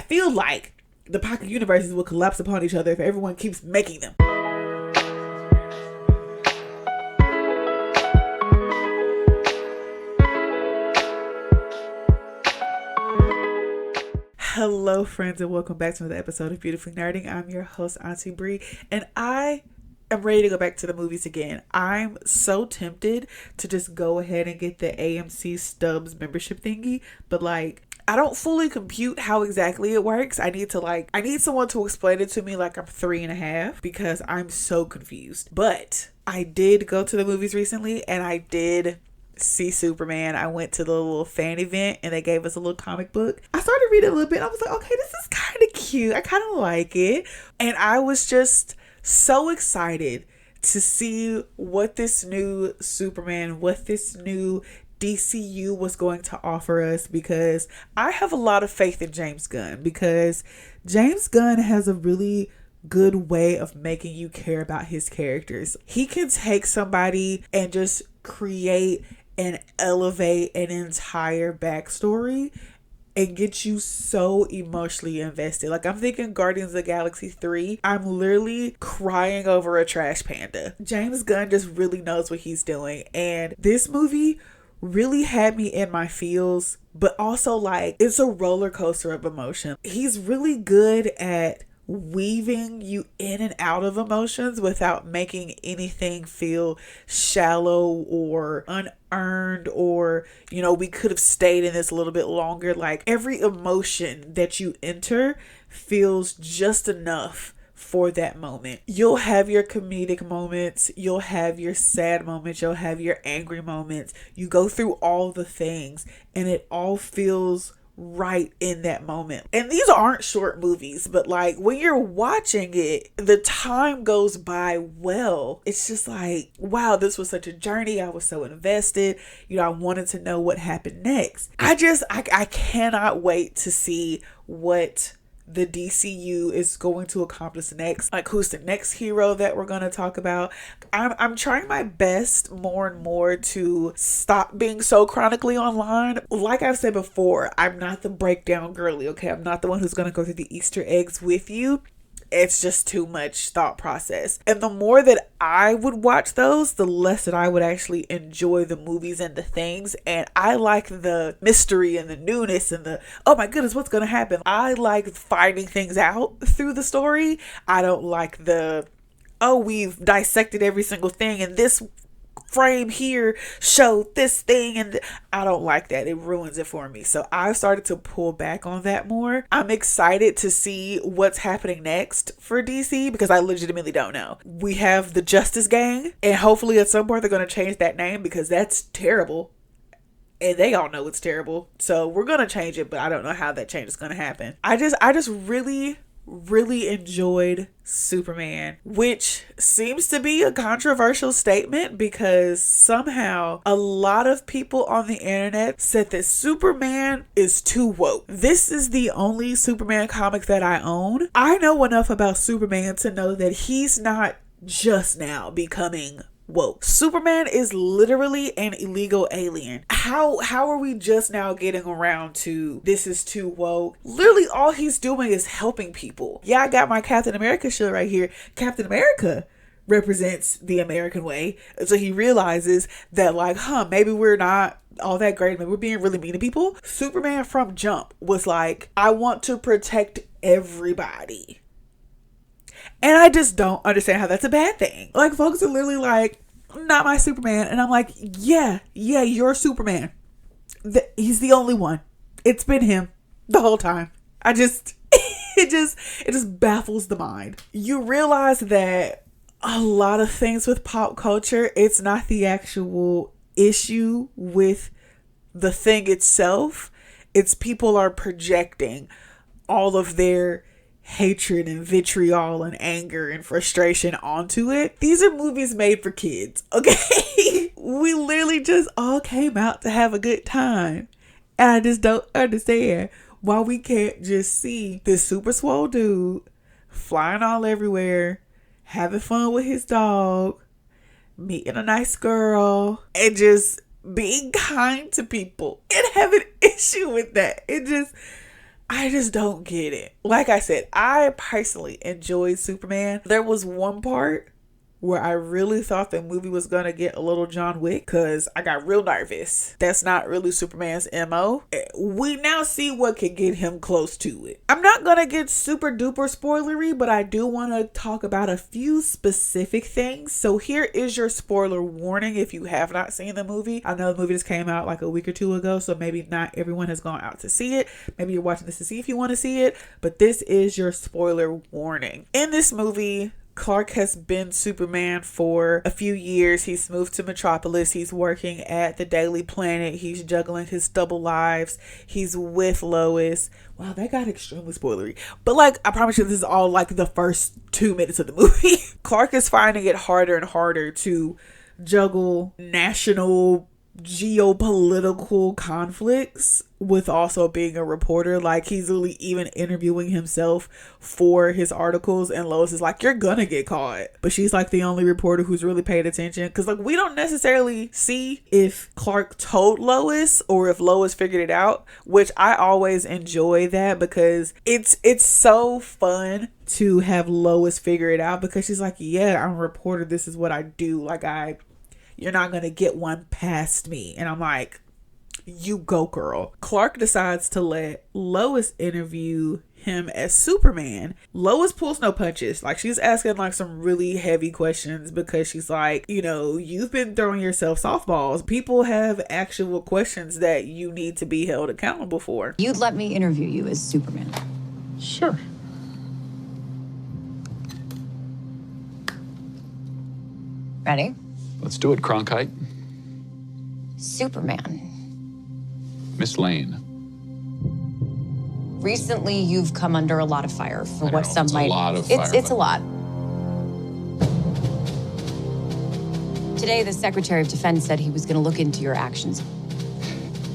feel like the pocket universes will collapse upon each other if everyone keeps making them. Hello friends, and welcome back to another episode of Beautifully Nerding. I'm your host, Auntie Bri, and I am ready to go back to the movies again. I'm so tempted to just go ahead and get the AMC Stubs membership thingy, but like, I don't fully compute how exactly it works. I need someone to explain it to me like I'm 3.5 because I'm so confused. But I did go to the movies recently and I did see Superman. I went to the little fan event and they gave us a little comic book. I started reading a little bit. I was like, okay, this is kind of cute. I kind of like it. And I was just so excited to see what this new Superman, what this new DCU was going to offer us, because I have a lot of faith in James Gunn, because James Gunn has a really good way of making you care about his characters. He can take somebody and just create and elevate an entire backstory and get you so emotionally invested. Like, I'm thinking Guardians of the Galaxy 3, I'm literally crying over a trash panda. James Gunn just really knows what he's doing, and this movie really had me in my feels, but also like, it's a roller coaster of emotion. He's really good at weaving you in and out of emotions without making anything feel shallow or unearned, or, you know, we could have stayed in this a little bit longer. Like, every emotion that you enter feels just enough for that moment. You'll have your comedic moments, you'll have your sad moments, you'll have your angry moments. You go through all the things and it all feels right in that moment. And these aren't short movies, but like, when you're watching it, the time goes by well. It's just like, wow, this was such a journey. I was so invested. You know, I wanted to know what happened next. I cannot wait to see what the DCU is going to accomplish next. Like, who's the next hero that we're going to talk about. I'm trying my best more and more to stop being so chronically online. Like I've said before, I'm not the breakdown girly, okay? I'm not the one who's going to go through the Easter eggs with you. It's just too much thought process. And the more that I would watch those, the less that I would actually enjoy the movies and the things. And I like the mystery and the newness and the, oh my goodness, what's going to happen? I like finding things out through the story. I don't like the, oh, we've dissected every single thing and this frame here showed this thing, and I don't like that. It ruins it for me. So I've started to pull back on that more. I'm excited to see what's happening next for DC, because I legitimately don't know. We have the Justice Gang, and hopefully at some point they're going to change that name, because that's terrible. And they all know it's terrible. So we're going to change it, but I don't know how that change is going to happen. I just really enjoyed Superman, which seems to be a controversial statement, because somehow a lot of people on the internet said that Superman is too woke. This is the only Superman comic that I own. I know enough about Superman to know that he's not just now becoming woke. Superman is literally an illegal alien. How are we just now getting around to this is too woke? Literally all he's doing is helping people. Yeah, I got my Captain America shirt right here. Captain America represents the American way. So he realizes that, like, maybe we're not all that great. Maybe we're being really mean to people. Superman from jump was like, I want to protect everybody. And I just don't understand how that's a bad thing. Like, folks are literally like, not my Superman. And I'm like, yeah, you're Superman. He's the only one. It's been him the whole time. It just baffles the mind. You realize that a lot of things with pop culture, it's not the actual issue with the thing itself. It's people are projecting all of their hatred and vitriol and anger and frustration onto it. These are movies made for kids, okay? We literally just all came out to have a good time. And I just don't understand why we can't just see this super swole dude flying all everywhere, having fun with his dog, meeting a nice girl, and just being kind to people, and have an issue with that. I just don't get it. Like I said, I personally enjoyed Superman. There was one part where I really thought the movie was gonna get a little John Wick because I got real nervous. That's not really Superman's MO. We now see what could get him close to it. I'm not gonna get super duper spoilery, but I do want to talk about a few specific things. So here is your spoiler warning if you have not seen the movie. I know the movie just came out like a week or two ago, so maybe not everyone has gone out to see it. Maybe you're watching this to see if you want to see it, but this is your spoiler warning. In this movie, Clark has been Superman for a few years. He's moved to Metropolis. He's working at the Daily Planet. He's juggling his double lives. He's with Lois. Wow, that got extremely spoilery. But like, I promise you, this is all like the first 2 minutes of the movie. Clark is finding it harder and harder to juggle national geopolitical conflicts with also being a reporter. Like, he's really even interviewing himself for his articles, and Lois is like, you're gonna get caught, but she's like the only reporter who's really paid attention, because like, we don't necessarily see if Clark told Lois or if Lois figured it out, which I always enjoy that, because it's so fun to have Lois figure it out, because she's like, yeah, I'm a reporter, this is what I do, like, you're not gonna get one past me. And I'm like, you go, girl. Clark decides to let Lois interview him as Superman. Lois pulls no punches. Like, she's asking like some really heavy questions, because she's like, you know, you've been throwing yourself softballs. People have actual questions that you need to be held accountable for. You'd let me interview you as Superman? Sure. Ready? Let's do it, Cronkite. Superman. Miss Lane. Recently, you've come under a lot of fire for what some it's might. A lot of fire, it's a lot. Today, the Secretary of Defense said he was going to look into your actions.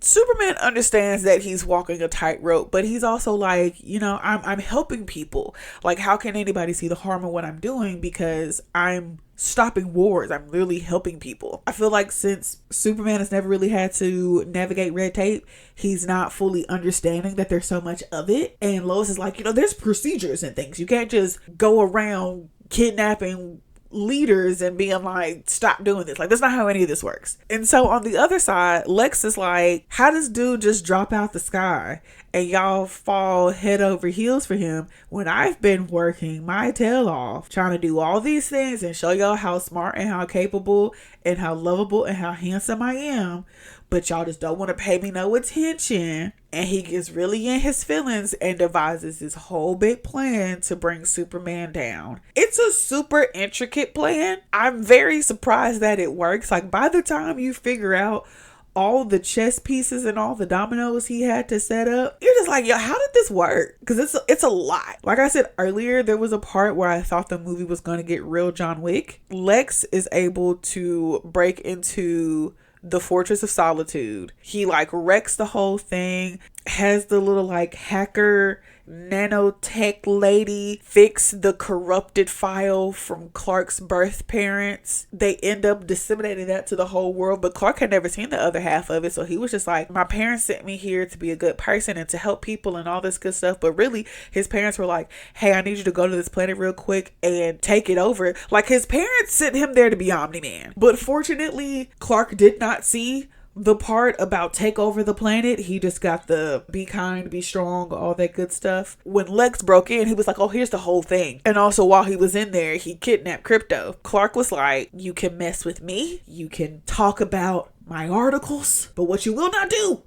Superman understands that he's walking a tightrope, but he's also like, you know, I'm helping people. Like, how can anybody see the harm in what I'm doing? Because I'm stopping wars. I'm literally helping people. I feel like since Superman has never really had to navigate red tape, he's not fully understanding that there's so much of it. And Lois is like, you know, there's procedures and things. You can't just go around kidnapping leaders and being like, stop doing this. Like, that's not how any of this works. And so on the other side, Lex is like, how does dude just drop out the sky and y'all fall head over heels for him when I've been working my tail off trying to do all these things and show y'all how smart and how capable and how lovable and how handsome I am, but y'all just don't want to pay me no attention. And he gets really in his feelings and devises this whole big plan to bring Superman down. It's a super intricate plan. I'm very surprised that it works. Like, by the time you figure out all the chess pieces and all the dominoes he had to set up, you're just like, yo, how did this work? Because it's a lot. Like I said earlier, there was a part where I thought the movie was going to get real John Wick. Lex is able to break into the Fortress of Solitude. He like wrecks the whole thing, has the little like hacker nanotech lady fix the corrupted file from Clark's birth parents. They end up disseminating that to the whole world, but Clark had never seen the other half of it, so he was just like, my parents sent me here to be a good person and to help people and all this good stuff. But really, his parents were like, hey, I need you to go to this planet real quick and take it over. Like, his parents sent him there to be Omni-Man. But fortunately, Clark did not see the part about take over the planet. He just got the be kind, be strong, all that good stuff. When Lex broke in, he was like, oh, here's the whole thing. And also, while he was in there, he kidnapped Crypto. Clark was like, you can mess with me, you can talk about my articles, but what you will not do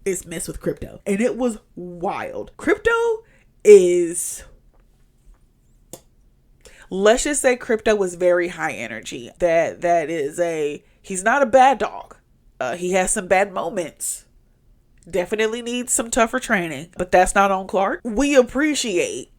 is mess with Crypto. And it was wild. Crypto is, let's just say Crypto was very high energy. That is he's not a bad dog. He has some bad moments. Definitely needs some tougher training, but that's not on Clark. We appreciate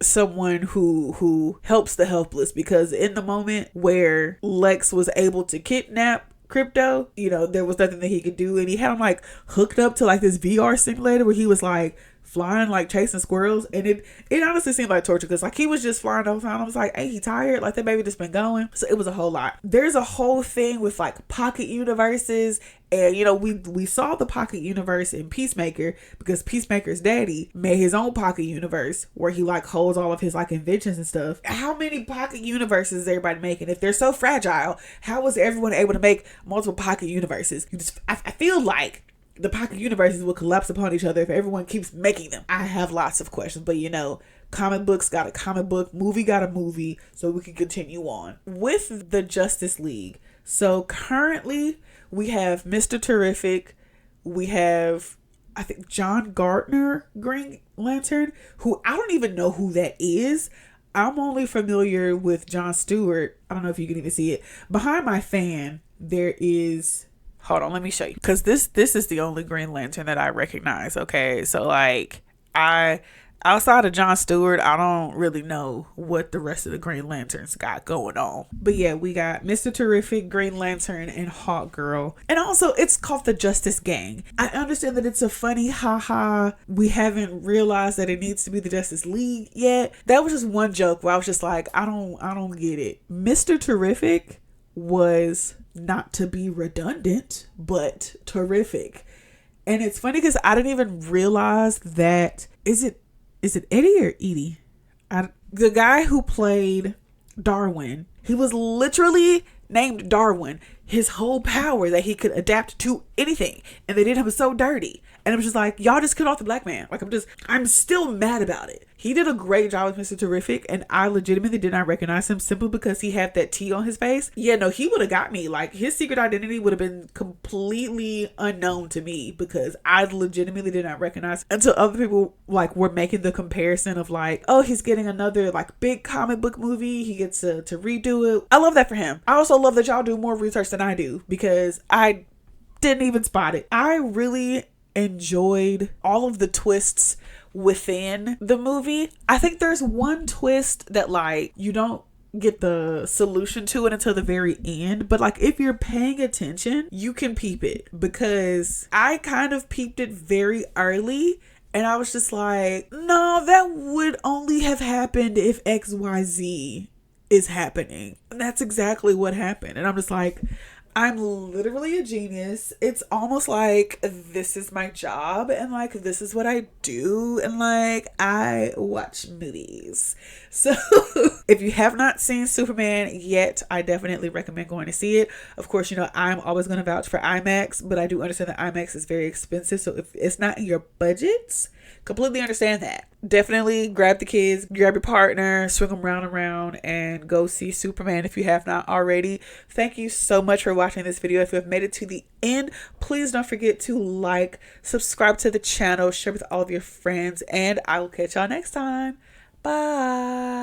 someone who helps the helpless, because in the moment where Lex was able to kidnap Crypto, you know, there was nothing that he could do, and he had him like hooked up to like this VR simulator where he was like flying, like chasing squirrels. And it honestly seemed like torture because like he was just flying the whole time. I was like, hey, he tired? Like that baby just been going. So it was a whole lot. There's a whole thing with like pocket universes. And you know, we saw the pocket universe in Peacemaker because Peacemaker's daddy made his own pocket universe where he like holds all of his like inventions and stuff. How many pocket universes is everybody making? If they're so fragile, how was everyone able to make multiple pocket universes? I feel like the pocket universes will collapse upon each other if everyone keeps making them. I have lots of questions, but you know, comic books got a comic book, movie got a movie, so we can continue on with the Justice League. So currently we have Mr. Terrific, we have I think John Gardner Green Lantern, who I don't even know who that is. I'm only familiar with John Stewart. I don't know if you can even see it. Behind my fan, there is, hold on, let me show you. Because this is the only Green Lantern that I recognize. Okay, so like outside of John Stewart, I don't really know what the rest of the Green Lanterns got going on. But yeah, we got Mr. Terrific, Green Lantern, and Hawk Girl. And also, it's called the Justice Gang. I understand that it's a funny haha. We haven't realized that it needs to be the Justice League yet. That was just one joke where I was just like, I don't get it. Mr. Terrific was, not to be redundant, but terrific. And it's funny because I didn't even realize that, is it Eddie or Edie? The guy who played Darwin, he was literally named Darwin. His whole power that he could adapt to anything. And they did him so dirty. And it was just like, y'all just cut off the black man. Like, I'm still mad about it. He did a great job with Mr. Terrific, and I legitimately did not recognize him simply because he had that T on his face. Yeah, no, he would have got me. Like, his secret identity would have been completely unknown to me because I legitimately did not recognize until other people like were making the comparison of like, oh, he's getting another like big comic book movie. He gets to redo it. I love that for him. I also love that y'all do more research than I do because I didn't even spot it. I really enjoyed all of the twists within the movie. I think there's one twist that like you don't get the solution to it until the very end, but like if you're paying attention, you can peep it because I kind of peeped it very early. And I was just like, no, that would only have happened if XYZ is happening. And that's exactly what happened. And I'm just like, I'm literally a genius. It's almost like this is my job and like this is what I do and like I watch movies. So if you have not seen Superman yet, I definitely recommend going to see it. Of course, you know, I'm always going to vouch for IMAX, but I do understand that IMAX is very expensive. So if it's not in your budgets, completely understand that. Definitely grab the kids, grab your partner, swing them round and round, and go see Superman if you have not already. Thank you so much for watching this video. If you have made it to the end, please don't forget to like, subscribe to the channel, share with all of your friends, and I will catch y'all next time. Bye.